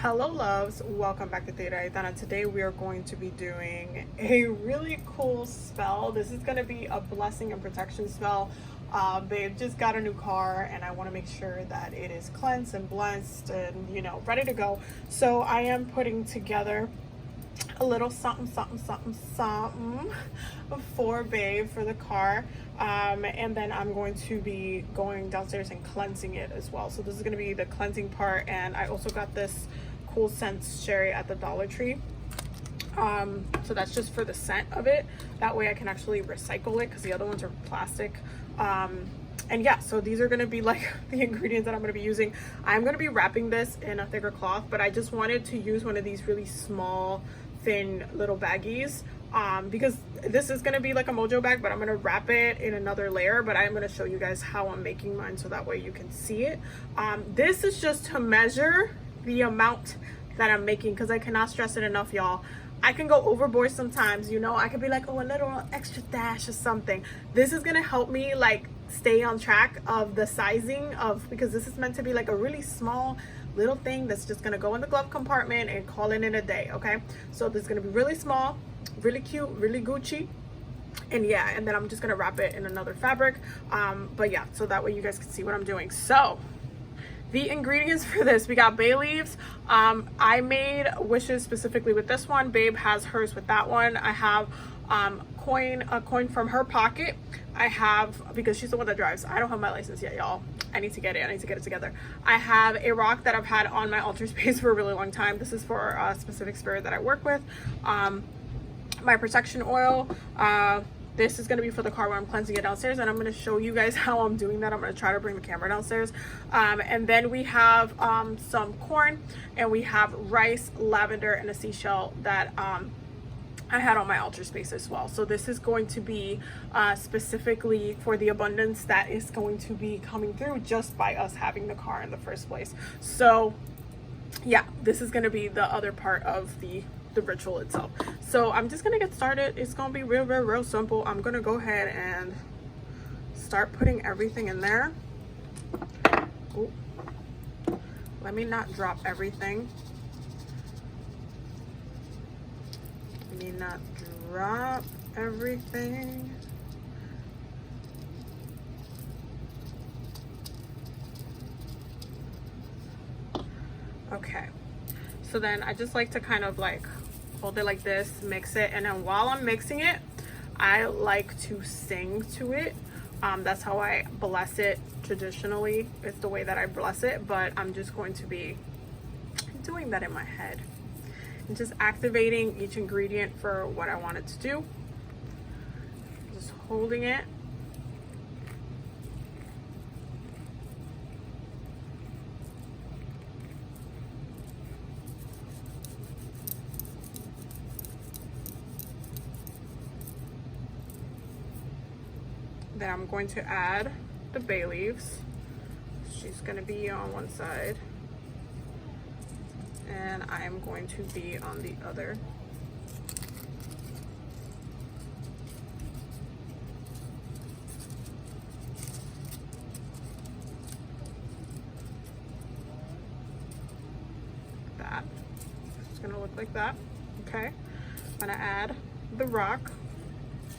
Hello loves, welcome back to TigeraGitana. Today we are going to be doing a really cool spell. This is going to be a blessing and protection spell. Babe just got a new car and I want to make sure that it is cleansed and blessed and ready to go. So I am putting together a little something for babe for the car, and then I'm going to be going downstairs and cleansing it as well. So this is going to be the cleansing part, and I also got this cool scent sherry at the Dollar Tree, so that's just for the scent of it. That way I can actually recycle it because the other ones are plastic. And yeah, so these are going to be like the ingredients that I'm going to be using. I'm going to be wrapping this in a thicker cloth, but I just wanted to use one of these really small thin little baggies, because this is going to be like a Mojo bag, but I'm going to wrap it in another layer. But I'm going to show you guys how I'm making mine so that way you can see it. This is just to measure the amount that I'm making, because I cannot stress it enough, y'all. I can go overboard sometimes, I could be like, oh, a little extra dash or something. This is gonna help me like stay on track of the sizing of, because this is meant to be like a really small little thing that's just gonna go in the glove compartment and call it in a day. Okay, so this is gonna be really small, really cute, really Gucci. And yeah, and then I'm just gonna wrap it in another fabric, but yeah, so that way you guys can see what I'm doing. So the ingredients for this, we got bay leaves. I made wishes specifically with this one. Babe has hers with that one. I have a coin from her pocket. I have, because she's the one that drives, I don't have my license yet, y'all. I need to get it together. I have a rock that I've had on my altar space for a really long time. This is for a specific spirit that I work with. My protection oil. This is going to be for the car when I'm cleansing it downstairs, and I'm going to show you guys how I'm doing that. I'm going to try to bring the camera downstairs. And then we have some corn, and we have rice, lavender, and a seashell that I had on my altar space as well. So this is going to be specifically for the abundance that is going to be coming through just by us having the car in the first place. So yeah, this is going to be the other part of the ritual itself. So I'm just gonna get started. It's gonna be real simple. I'm gonna go ahead and start putting everything in there. Ooh. Let me not drop everything. Let me not drop everything. Okay, so then I just like to kind of like hold it like this, mix it, and then while I'm mixing it, I like to sing to it. That's how I bless it traditionally. It's the way that I bless it, but I'm just going to be doing that in my head and just activating each ingredient for what I want it to do. Just holding it. Then I'm going to add the bay leaves. She's going to be on one side, and I am going to be on the other. That. It's going to look like that. Okay. I'm going to add the rock.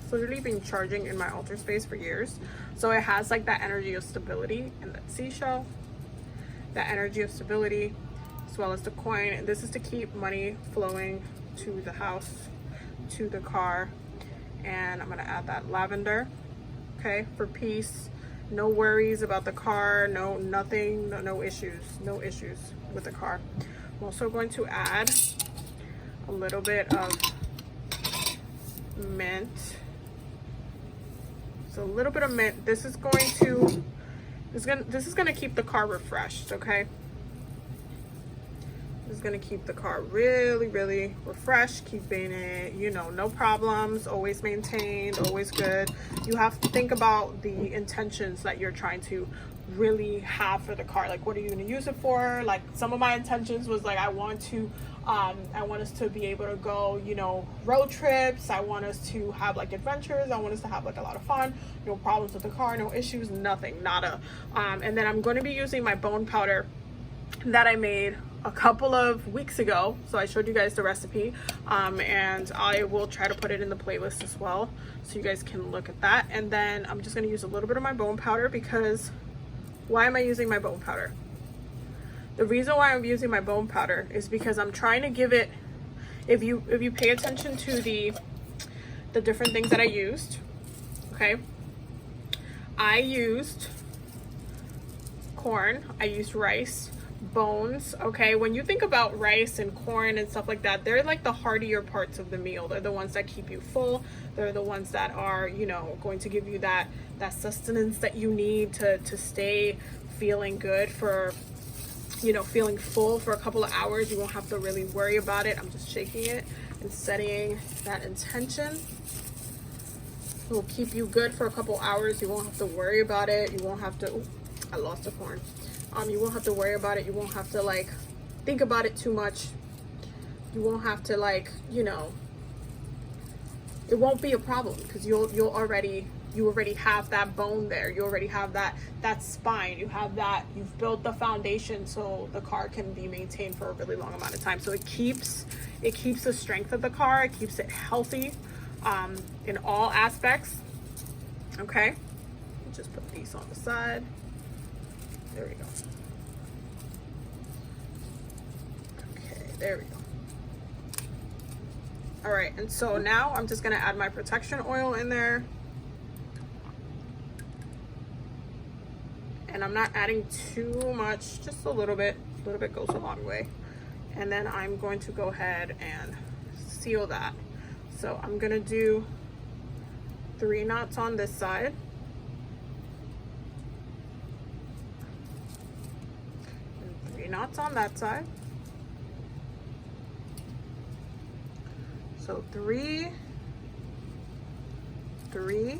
It's literally been charging in my altar space for years, so it has like that energy of stability, and that seashell, that energy of stability, as well as the coin. And this is to keep money flowing to the house, to the car. And I'm gonna add that lavender, okay, for peace. No worries about the car, nothing, no issues with the car. I'm also going to add a little bit of mint. A little bit of mint. This is going to keep the car refreshed. Okay, this is going to keep the car really refreshed, keeping it, no problems, always maintained, always good. You have to think about the intentions that you're trying to really have for the car. Like, what are you going to use it for? Like, some of my intentions was like, I want us to be able to go, road trips. I want us to have like adventures. I want us to have like a lot of fun. No problems with the car, no issues, nothing, nada. And then I'm going to be using my bone powder that I made a couple of weeks ago. So I showed you guys the recipe, and I will try to put it in the playlist as well, so you guys can look at that. And then I'm just gonna use a little bit of my bone powder, because why am I using my bone powder? The reason why I'm using my bone powder is because I'm trying to give it, if you pay attention to the different things that I used, okay? I used corn, I used rice, bones, okay? When you think about rice and corn and stuff like that, they're like the heartier parts of the meal. They're the ones that keep you full. They're the ones that are, you know, going to give you that sustenance that you need to stay feeling good for, you know, feeling full for a couple of hours. You won't have to really worry about it. I'm just shaking it and setting that intention. It will keep you good for a couple hours. You won't have to worry about it. You won't have to, ooh, I lost the corn. You won't have to worry about it. You won't have to like think about it too much. You won't have to like, you know, it won't be a problem, because you already have that bone there. You already have that spine. You have that, you've built the foundation so the car can be maintained for a really long amount of time. So it keeps the strength of the car. It keeps it healthy in all aspects. Okay, just put these on the side. There we go. Okay, there we go. All right, and so now I'm just gonna add my protection oil in there. And I'm not adding too much, just a little bit. A little bit goes a long way. And then I'm going to go ahead and seal that. So I'm gonna do 3 knots on this side. And 3 knots on that side. So 3, 3.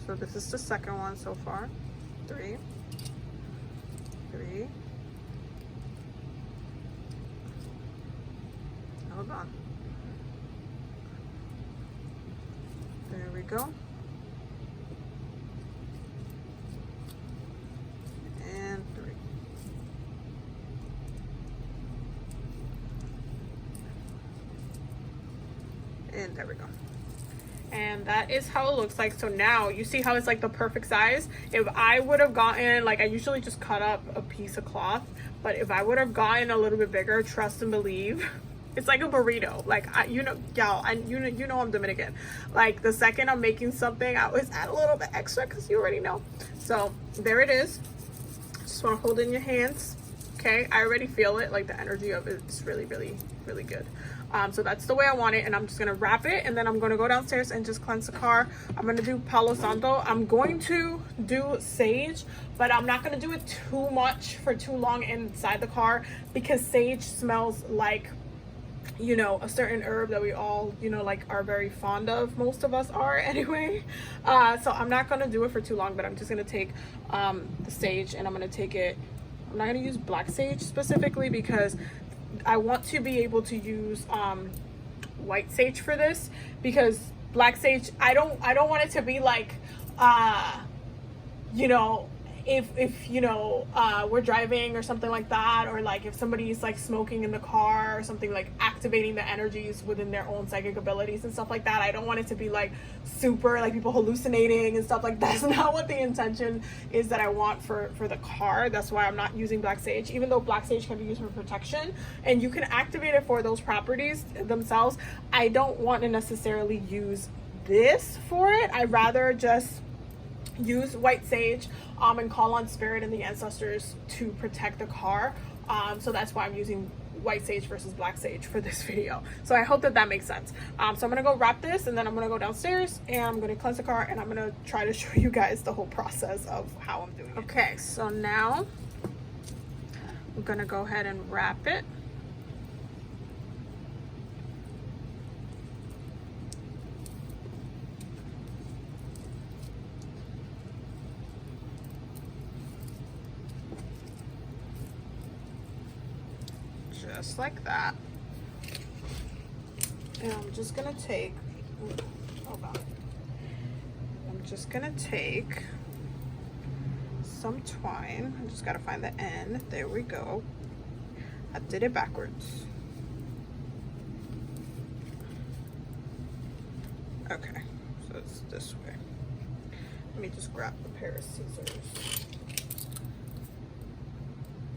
So this is the second one so far. 3, 3. Hold on. There we go. And 3. And there we go. And that is how it looks like. So now you see how it's like the perfect size. If I would have gotten, like, I usually just cut up a piece of cloth, but if I would have gotten a little bit bigger, trust and believe, it's like a burrito. Like, you know, y'all, you know I'm Dominican. Like, the second I'm making something, I always add a little bit extra, because you already know. So there it is. Just want to hold it in your hands. Okay, I already feel it, like the energy of it is really, really, really good. So that's the way I want it, and I'm just gonna wrap it, and then I'm gonna go downstairs and just cleanse the car. I'm gonna do Palo Santo. I'm going to do sage, but I'm not gonna do it too much for too long inside the car, because sage smells like, you know, a certain herb that we all, you know, like are very fond of. Most of us are anyway. So I'm not gonna do it for too long, but I'm just gonna take the sage, and I'm gonna take it. I'm not gonna use black sage specifically, because I want to be able to use white sage for this, because black sage, I don't want it to be like you know, if you know, we're driving or something like that, or like if somebody's like smoking in the car or something, like activating the energies within their own psychic abilities and stuff like that. I don't want it to be like super like people hallucinating and stuff like that. That's not what the intention is that I want for the car. That's why I'm not using black sage, even though black sage can be used for protection and you can activate it for those properties themselves. I don't want to necessarily use this for it. I'd rather just use white sage and call on spirit and the ancestors to protect the car. So that's why I'm using white sage versus black sage for this video. So I hope that that makes sense. So I'm gonna go wrap this, and then I'm gonna go downstairs and I'm gonna cleanse the car, and I'm gonna try to show you guys the whole process of how I'm doing it. Okay, so now I'm gonna go ahead and wrap it. Just like that. And I'm just gonna take, hold on. I'm just gonna take some twine. I just gotta find the end. There we go. I did it backwards. Okay, so it's this way. Let me just grab a pair of scissors.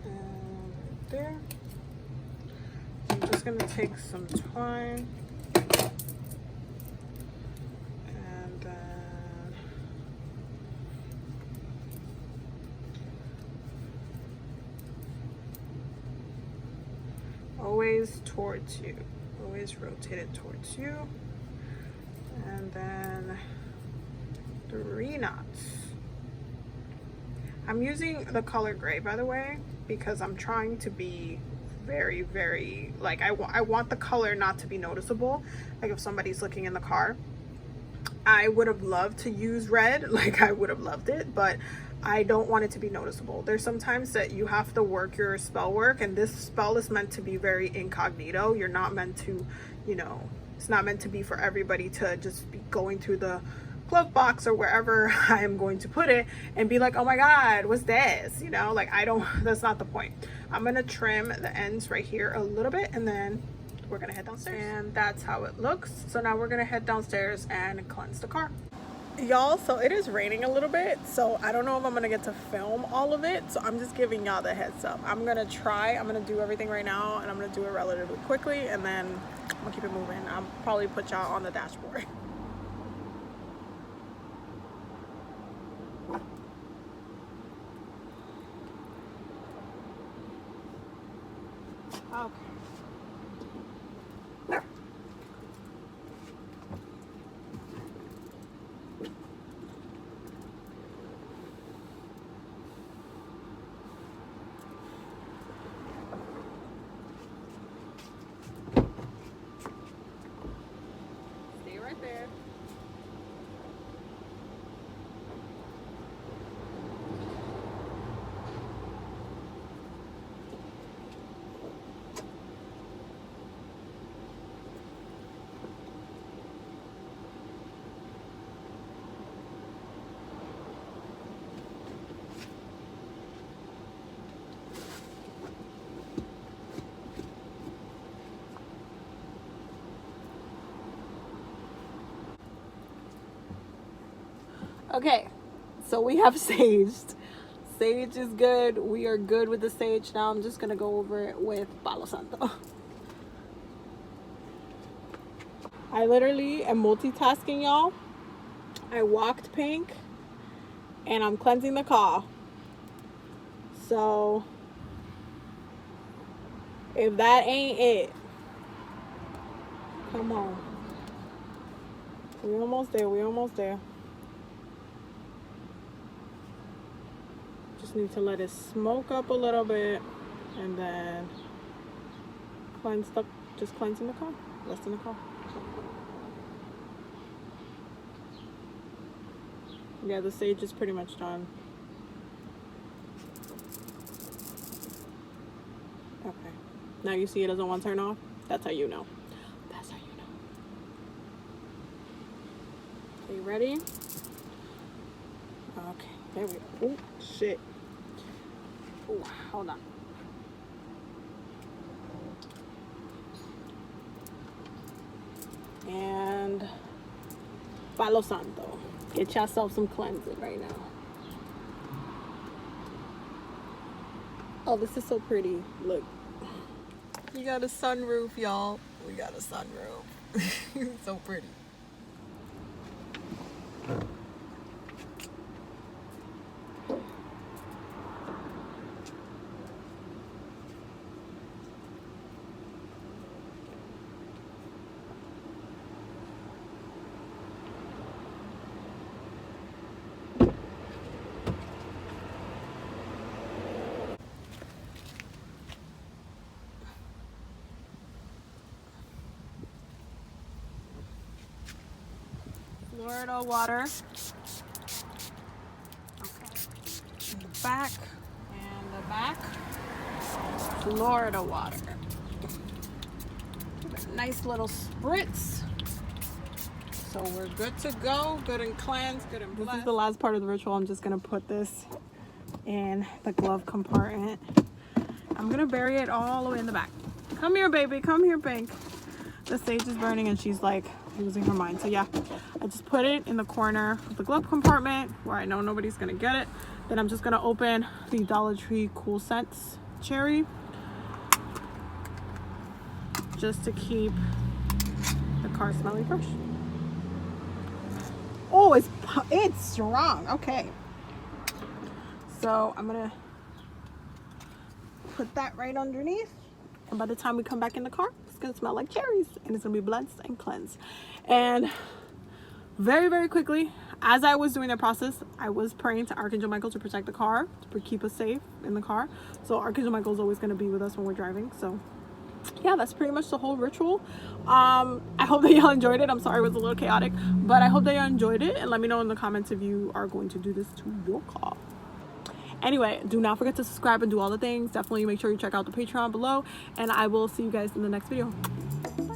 And right there. I'm just gonna take some twine. And then always towards you. Always rotate it towards you. And then 3 knots. I'm using the color gray, by the way, because I'm trying to be very, very, like, I want the color not to be noticeable. Like if somebody's looking in the car, I would have loved to use red, like I would have loved it, but I don't want it to be noticeable. There's sometimes that you have to work your spell work, and this spell is meant to be very incognito. You're not meant to, you know, it's not meant to be for everybody to just be going through the glove box or wherever I am going to put it and be like, oh my god, what's this, you know? Like, I don't, that's not the point. I'm gonna trim the ends right here a little bit, and then we're gonna head downstairs. And that's how it looks. So now we're gonna head downstairs and cleanse the car. Y'all, so it is raining a little bit, so I don't know if I'm gonna get to film all of it, so I'm just giving y'all the heads up. I'm gonna do everything right now, and I'm gonna do it relatively quickly, and then I'm gonna keep it moving. I'll probably put y'all on the dashboard. Okay. Stay right there. Okay, so we have saged. Sage is good. We are good with the sage. Now I'm just gonna go over it with Palo Santo. I literally am multitasking, y'all. I walked pink and I'm cleansing the car. So if that ain't it, come on. We almost there, we almost there. Just need to let it smoke up a little bit, and then just cleansing the car, less than the car. Yeah, the sage is pretty much done. Okay, now you see it doesn't want to turn off. That's how you know. That's how you know. Okay, ready? Okay, there we go. Oh shit. Oh, hold on. And Palo Santo. Get yourself some cleansing right now. Oh, this is so pretty. Look. We got a sunroof, y'all. We got a sunroof. It's so pretty. Florida water. Okay. In the back and the back. Florida water. Nice little spritz. So we're good to go. Good and cleansed. Good and blessed. This is the last part of the ritual. I'm just gonna put this in the glove compartment. I'm gonna bury it all the way in the back. Come here, baby, come here, Pink. The sage is burning and she's like losing her mind. So yeah, I just put it in the corner of the glove compartment where I know nobody's gonna get it. Then I'm just gonna open the Dollar Tree Cool Scents cherry just to keep the car smelling fresh. Oh, it's strong. Okay, so I'm gonna put that right underneath, and by the time we come back in the car, it's gonna smell like cherries and it's gonna be blessed and cleansed. And very, very quickly, as I was doing that process, I was praying to Archangel Michael to protect the car, to keep us safe in the car. So Archangel Michael is always gonna be with us when we're driving. So yeah, that's pretty much the whole ritual. I hope that y'all enjoyed it. I'm sorry it was a little chaotic, but I hope that y'all enjoyed it, and let me know in the comments if you are going to do this to your car. Anyway, do not forget to subscribe and do all the things. Definitely make sure you check out the Patreon below, and I will see you guys in the next video. Bye.